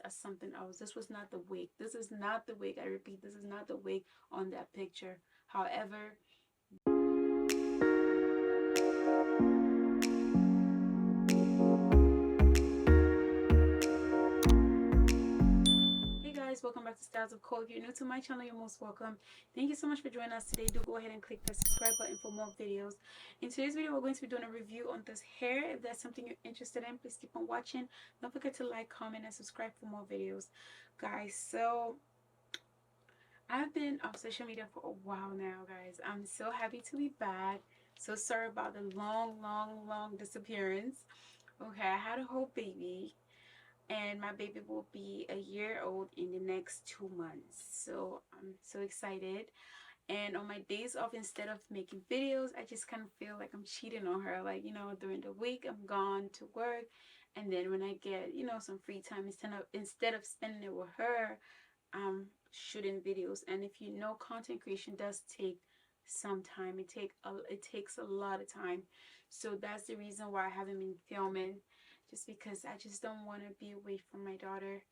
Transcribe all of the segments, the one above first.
as something else. This was not the wig. This is not the wig. I repeat, this is not the wig on that picture. However, hey guys, welcome back to Styles of Cole. If you're new to my channel, you're most welcome. Thank you so much for joining us today. Do go ahead and click the subscribe button for more videos. In today's video, we're going to be doing a review on this hair. If that's something you're interested in, please keep on watching. Don't forget to like, comment, and subscribe for more videos. Guys, so I've been on social media for a while now, guys. I'm so happy to be back. So sorry about the long disappearance. Okay, I had a whole baby, and my baby will be a year old in the next 2 months. So I'm so excited. And on my days off, instead of making videos, I just kind of feel like I'm cheating on her. Like, you know, during the week, I'm gone to work. And then when I get, you know, some free time, instead of spending it with her, shooting videos. And if you know, content creation does take some time. It takes a lot of time. So that's the reason why I haven't been filming, just because I just don't want to be away from my daughter.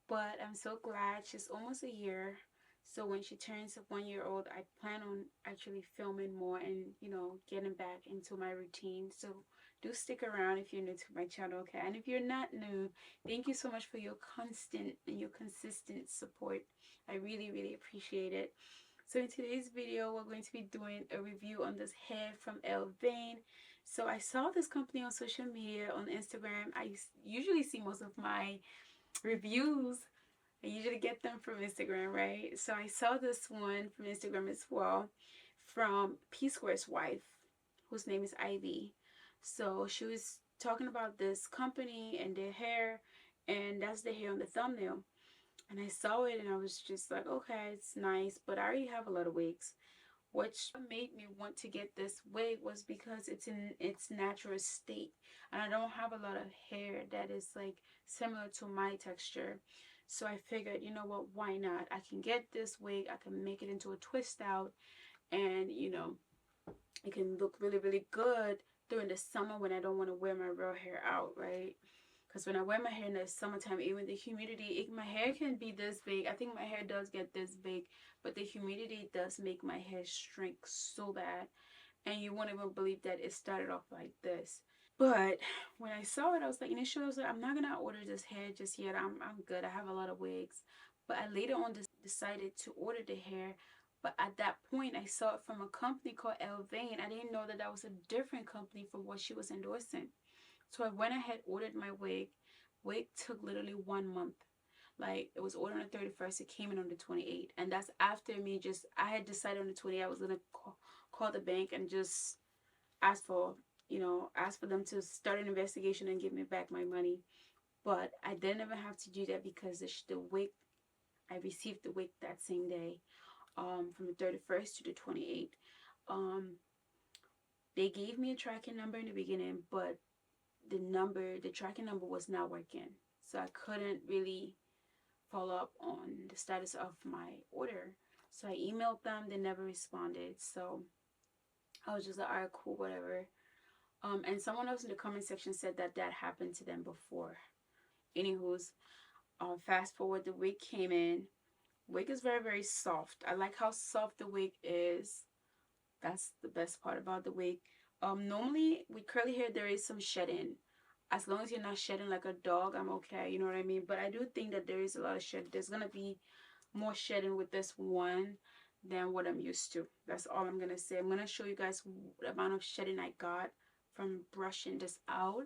But I'm so glad she's almost a year. So when she turns 1 year old, I plan on actually filming more and, you know, getting back into my routine. So do stick around if you're new to my channel, okay? And if you're not new, thank you so much for your constant and your consistent support. I really appreciate it. So in today's video, we're going to be doing a review on this hair from ELLEVANE. So I saw this company on social media, on Instagram. I usually see most of my reviews, I usually get them from Instagram, right? So I saw this one from Instagram as well, from P Square's wife, whose name is Ivy. So she was talking about this company and their hair, and that's the hair on the thumbnail. And I saw it and I was just like, okay, it's nice, but I already have a lot of wigs. What made me want to get this wig was because it's in its natural state, and I don't have a lot of hair that is like similar to my texture. So I figured, you know what, why not? I can get this wig, I can make it into a twist out, and you know, it can look really good during the summer when I don't want to wear my real hair out, right? Because when I wear my hair in the summertime, even the humidity, my hair can be this big. I think my hair does get this big, but the humidity does make my hair shrink so bad. And you won't even believe that it started off like this. But when I saw it, I was like, initially I was like, I'm not gonna order this hair just yet. I'm good. I have a lot of wigs. But I later on decided to order the hair. But at that point, I saw it from a company called ELLEVANE. I didn't know that that was a different company from what she was endorsing. So I went ahead, ordered my wig. Wig took literally 1 month. Like, it was ordered on the 31st. It came in on the 28th. And that's after me I had decided on the 28th I was going to call the bank and just ask for, ask for them to start an investigation and give me back my money. But I didn't even have to do that because the wig, I received the wig that same day, from the 31st to the 28th. Um, they gave me a tracking number in the beginning, but the tracking number was not working, so I couldn't really follow up on the status of my order. So I emailed them, they never responded. So I was just like, all right, cool, whatever. And someone else in the comment section said that that happened to them before. Anywho's, fast forward, the wig came in. Wig is very soft. I like how soft the wig is. That's the best part about the wig. Normally with curly hair there is some shedding. As long as you're not shedding like a dog, I'm okay, you know what I mean? But I do think that there is a lot of shed. There's gonna be more shedding with this one than what I'm used to. That's all I'm gonna say. I'm gonna show you guys the amount of shedding I got from brushing this out,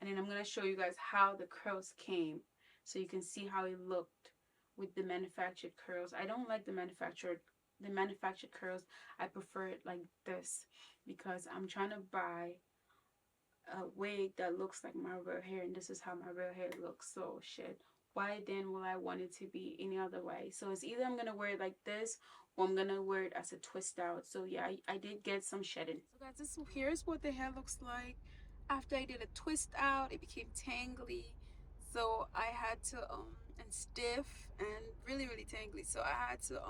and then I'm gonna show you guys how the curls came, so you can see how it looked with the manufactured curls. I don't like the manufactured curls. I prefer it like this because I'm trying to buy a wig that looks like my real hair, and this is how my real hair looks. So shit, why then will I want it to be any other way? So it's either I'm gonna wear it like this, or I'm gonna wear it as a twist out. So yeah, I did get some shedding. So guys, here's what the hair looks like after I did a twist out. It became tangly, so I had to and stiff and really tangly, so I had to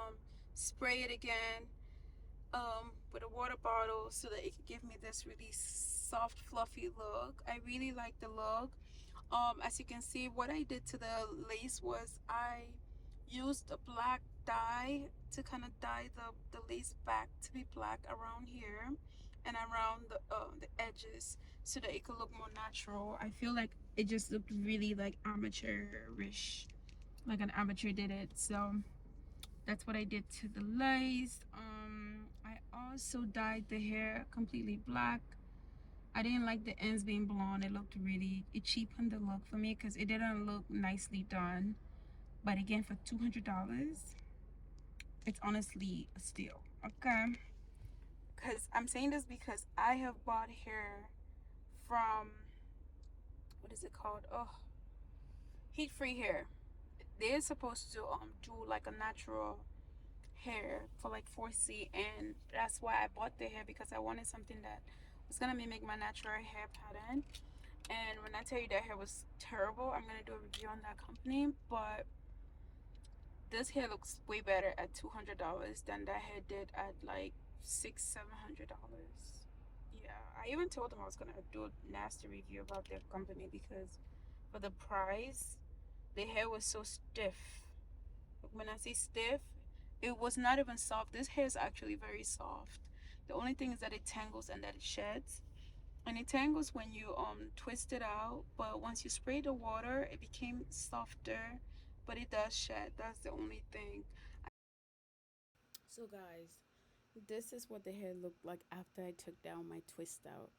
spray it again with a water bottle so that it could give me this really soft fluffy look. I really like the look. As you can see, what I did to the lace was I used a black dye to kind of dye the lace back to be black around here and around the edges so that it could look more natural. I feel like it just looked really like amateurish, like an amateur did it. So that's what I did to the lace. I also dyed the hair completely black. I didn't like the ends being blonde. It looked really, it cheapened the look for me because it didn't look nicely done. But again, for $200, it's honestly a steal. Okay. Because I'm saying this because I have bought hair from, what is it called? Oh, Heat Free Hair. They're supposed to do like a natural hair for like 4C, and that's why I bought the hair, because I wanted something that was gonna mimic my natural hair pattern. And when I tell you that hair was terrible, I'm gonna do a review on that company. But this hair looks way better at $200 than that hair did at like $600-700. Yeah, I even told them I was gonna do a nasty review about their company because for the price, the hair was so stiff. When I say stiff, it was not even soft. This hair is actually very soft. The only thing is that it tangles and that it sheds. And it tangles when you twist it out, but once you spray the water, it became softer, but it does shed. That's the only thing. So guys, this is what the hair looked like after I took down my twist out.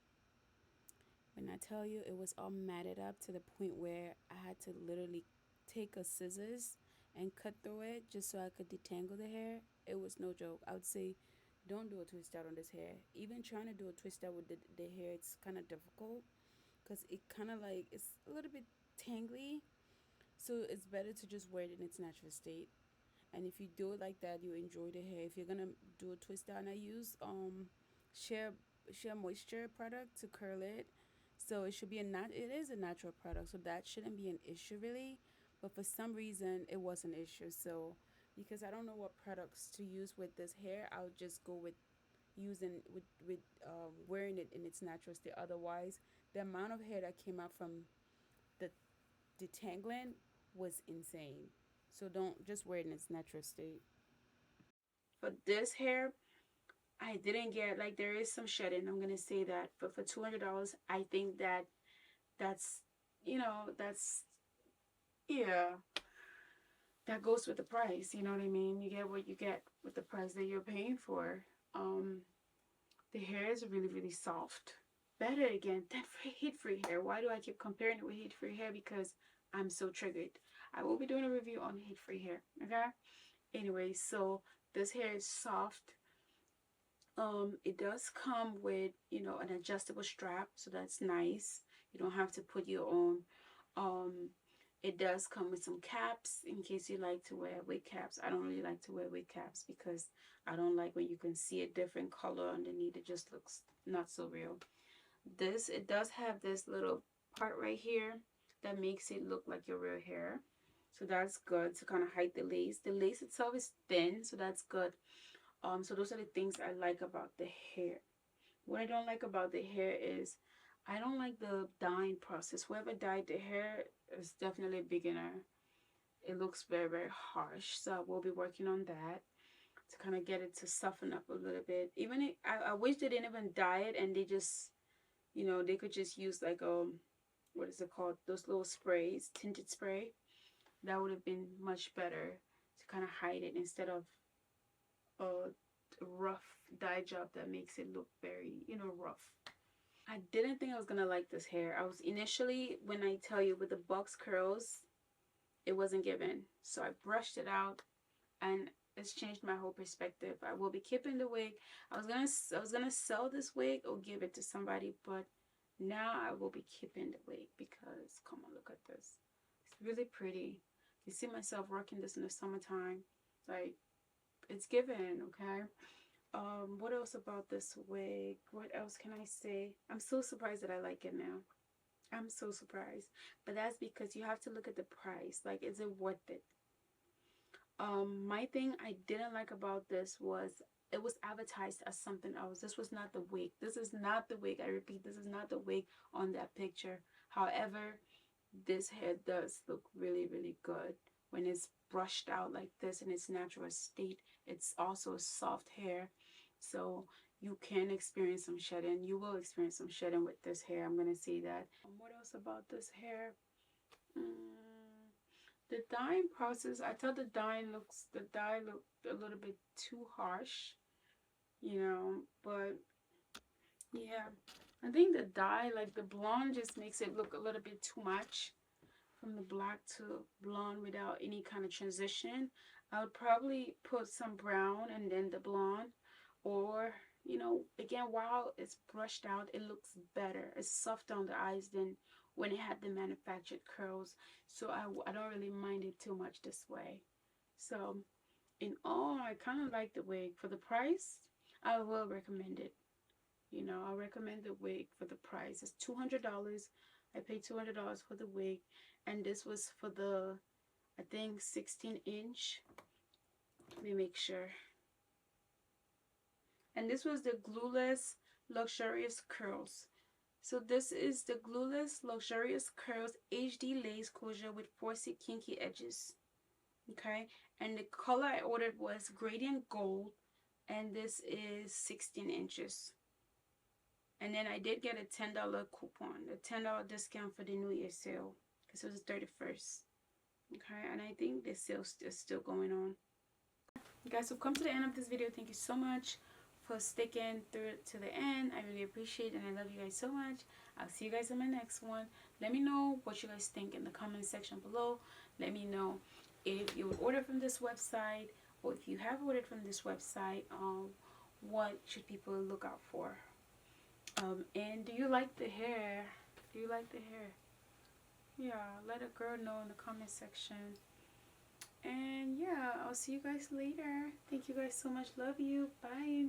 When I tell you, it was all matted up to the point where I had to literally take a scissors and cut through it just so I could detangle the hair. It was no joke. I would say don't do a twist out on this hair. Even trying to do a twist out with the hair, it's kind of difficult because it kind of like, it's a little bit tangly. So it's better to just wear it in its natural state. And if you do it like that, you enjoy the hair. If you're gonna do a twist out, and I use shea shea moisture product to curl it, so it should be it is a natural product, so that shouldn't be an issue really. But for some reason, it was an issue. So because I don't know what products to use with this hair, I'll just go with using with wearing it in its natural state. Otherwise, the amount of hair that came out from the detangling was insane. So don't just wear it in its natural state. For this hair, I didn't get, like, there is some shedding, I'm gonna say that, but for $200, I think that that's, that's, yeah, that goes with the price. You know what I mean? You get what you get with the price that you're paying for. Um, the hair is really, really soft. Better again than heat-free hair. Why do I keep comparing it with heat-free hair? Because I'm so triggered. I will be doing a review on heat-free hair. Okay. Anyway, so this hair is soft. It does come with, an adjustable strap, so that's nice. You don't have to put your own. Um, it does come with some caps in case you like to wear wig caps. I don't really like to wear wig caps because I don't like when you can see a different color underneath. It just looks not so real. It does have this little part right here that makes it look like your real hair. So that's good to kind of hide the lace. The lace itself is thin, so that's good. So those are the things I like about the hair. What I don't like about the hair is I don't like the dyeing process. Whoever dyed the hair is definitely a beginner. It looks very, very harsh. So we'll be working on that to kind of get it to soften up a little bit. I wish they didn't even dye it and they just, they could just use like what is it called? Those little sprays, tinted spray. That would have been much better to kind of hide it instead of a rough dye job that makes it look very, rough. I didn't think I was gonna like this hair. I was initially, when I tell you with the box curls, it wasn't given. So I brushed it out and it's changed my whole perspective. I will be keeping the wig. I was gonna sell this wig or give it to somebody, but now I will be keeping the wig because come on, look at this. It's really pretty. You see myself rocking this in the summertime. Like, it's given, okay? What else about this wig? What else can I say? I'm so surprised that I like it now. I'm so surprised. But that's because you have to look at the price. Like, is it worth it? My thing I didn't like about this was it was advertised as something else. This was not the wig. This is not the wig. I repeat, this is not the wig on that picture. However, this hair does look really, really good when it's brushed out like this in its natural state. It's also soft hair, so you can experience some shedding. You will experience some shedding with this hair, I'm gonna say that. What else about this hair? The dyeing process, I thought the dye looked a little bit too harsh, you know, but yeah, I think the dye, like the blonde, just makes it look a little bit too much, from the black to blonde without any kind of transition. I would probably put some brown and then the blonde, or you know, again, while it's brushed out, it looks better. It's soft on the eyes than when it had the manufactured curls. So I don't really mind it too much this way. So in all, I kind of like the wig. For the price, I will recommend it. You know, I'll recommend the wig for the price. It's $200. I paid $200 for the wig, and this was for the, I think, 16-inch. Let me make sure. And this was the glueless luxurious curls. So this is the glueless luxurious curls HD lace closure with 4C kinky edges. Okay, and the color I ordered was gradient gold, and this is 16 inches. And then I did get a $10 coupon, a $10 discount for the New Year sale, because it was the 31st. Okay, and I think the sale is still going on. You guys, so come to the end of this video. Thank you so much for sticking through it to the end. I really appreciate it, and I love you guys so much. I'll see you guys in my next one. Let me know what you guys think in the comment section below. Let me know if you would order from this website, or if you have ordered from this website, what should people look out for? And do you like the hair? Do you like the hair? Yeah, let a girl know in the comment section. And yeah, I'll see you guys later. Thank you guys so much. Love you. Bye.